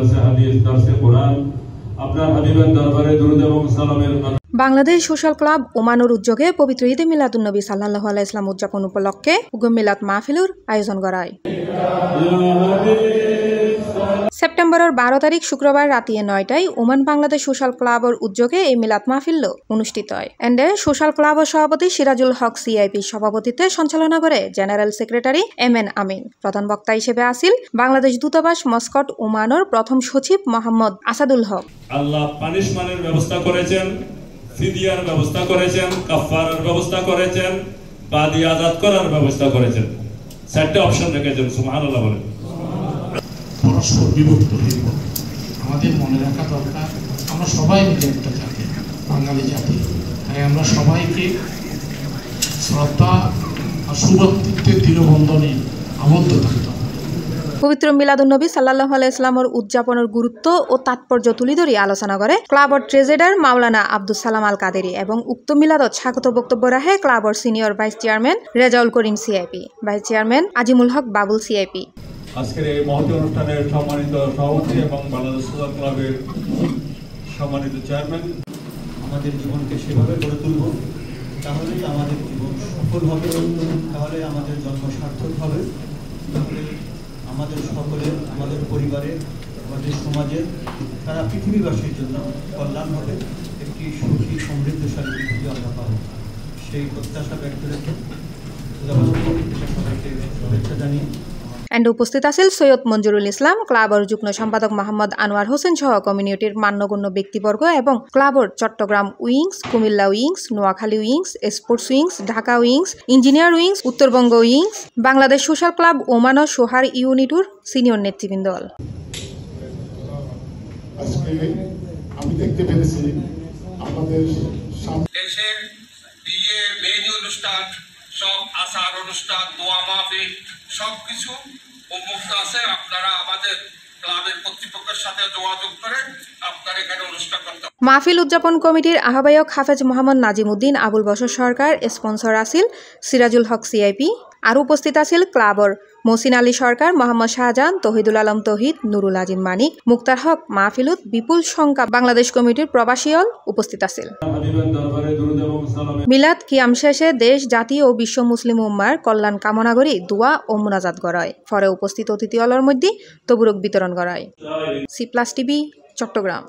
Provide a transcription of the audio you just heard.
দারসে হাদিস দারসে কোরআন আপনার হাবিবের দরবারে দুরূদ এবং সালামের বাংলাদেশ সোশ্যাল ক্লাব ওমানুর উদ্যোগে পবিত্র ঈদে মিলাদুন্নবী সাল্লাল্লাহু আলাইহি ওয়াসাল্লাম উদযাপন উপলক্ষে উগম মিলাদ মাহফিলুর আয়োজন করা হয়। সেপ্টেম্বরের 12 তারিখ শুক্রবার রাতে 9টায় ওমান বাংলাদেশ সোশ্যাল ক্লাবর উদ্যোগে এই মিলাদ মাহফিল অনুষ্ঠিত হয়। এন্ডে সোশ্যাল ক্লাবর সভাপতি সিরাজুল হক সিআইপি সভাপতিত্বে সঞ্চালনা করে জেনারেল সেক্রেটারি এমএন আমিন। প্রধান বক্তা হিসেবে আসিল বাংলাদেশ দূতাবাস মস্কট ওমানের প্রথম সচিব মোহাম্মদ আসাদুল হক। আল্লাহ পানিশমেন্টের ব্যবস্থা করেছেন, ফিদিয়ার ব্যবস্থা করেছেন, কাফারার ব্যবস্থা করেছেন, বাদী আজাদ করার ব্যবস্থা করেছেন। চারটি অপশন রেখেছেন। সুবহানাল্লাহ বলেন। পরস্পর বিভক্ত হয়ে আমাদের মনে রাখা দরকার, আমরা সবাই মিলে একটা জাতি, বাঙালি জাতি। তাই আমরা সবাইকে শ্রদ্ধা আর সুভক্তিত্বের দৃঢ়বন্ধনে আবদ্ধ থাকতে হবে। পবিত্র মিলাদুন্নবী সাল্লাল্লাহু আলাইহি ওয়াসাল্লামের উদযাপনের গুরুত্ব ও তাৎপর্য তুলে ধরে আলোচনা করে ক্লাবর ট্রেজারার মাওলানা আব্দুল সালাম আল কাদেরি এবং উক্ত মিলাদত স্বাগত বক্তব্য রাখে ক্লাবর senior vice chairman Rezaul Karim CIP, vice chairman Azimul হক বাবুল সিআইপি। আজকের এই মহতী অনুষ্ঠানের সম্মানিত সভাপতি এবং বাংলাদেশ সোশ্যাল ক্লাবের সম্মানিত চেয়ারম্যান, আমাদের জীবনকে সেভাবে গড়ে তুলব, তাহলেই আমাদের জীবন সফল হবে, তাহলে আমাদের জন্ম সার্থক হবে, তাহলে আমাদের সকলের, আমাদের পরিবারের, আমাদের সমাজের, সারা পৃথিবীবাসীর জন্য কল্যাণ হবে, একটি সুখী সমৃদ্ধশালী পৃথিবী আমরা পাব। সেই প্রত্যাশা ব্যক্ত রেখে সবাইকে শুভেচ্ছা জানিয়ে এন্ড উপস্থিত আছেন সৈয়দ মঞ্জুরুল ইসলাম, ক্লাবর যুগ্ম সম্পাদক মোহাম্মদ আনোয়ার হোসেন সহ কমিউনিটির মান্যগণ্য ব্যক্তিবর্গ এবং ক্লাবর Chittagong wings, Comilla wings, Noakhali wings, sports wings, Dhaka wings, engineer wings, Uttarbanga wings, Bangladesh social club Oman ও সোহার ইউনিটুর সিনিয়র নেতৃবৃন্দ। আজকে আমি দেখতে পেরেছি আমাদের দেশে বিয়ে, মেহেদি অনুষ্ঠান, সব আচার অনুষ্ঠান, দোয়া মাহফিল সবকিছু উন্মুক্ত আছে। আপনারা আমাদের ক্লাবের কর্তৃপক্ষের সাথে যোগাযোগ করে আপনারা এখানে অনুষ্ঠান করতে পারেন। মাহফিল উদযাপন কমিটির আহ্বায়ক হাফেজ মোহাম্মদ নাজিম উদ্দিন আবুল বশর সরকার, স্পন্সর আসিল সিরাজুল হক সিআইপি। আর উপস্থিত আছিল ক্লাবর মহসিন আলী সরকার, মোহাম্মদ শাহজাহান, তহিদুল আলম তহিদ, নুরুল আজিম মানিক, মুক্তার হক। মাহফিলুত বিপুল সংখ্যা বাংলাদেশ কমিটির প্রবাসীল উপস্থিত আছিল। মিলাদ কিয়াম শেষে দেশ, জাতি ও বিশ্ব মুসলিম উম্মার কল্যাণ কামনা করি দোয়া ও মুনাজাত করা হয়। পরে উপস্থিত অতিথিওয়ালার মধ্যে তবুরক বিতরণ করা হয়। C+ TV Chittagong.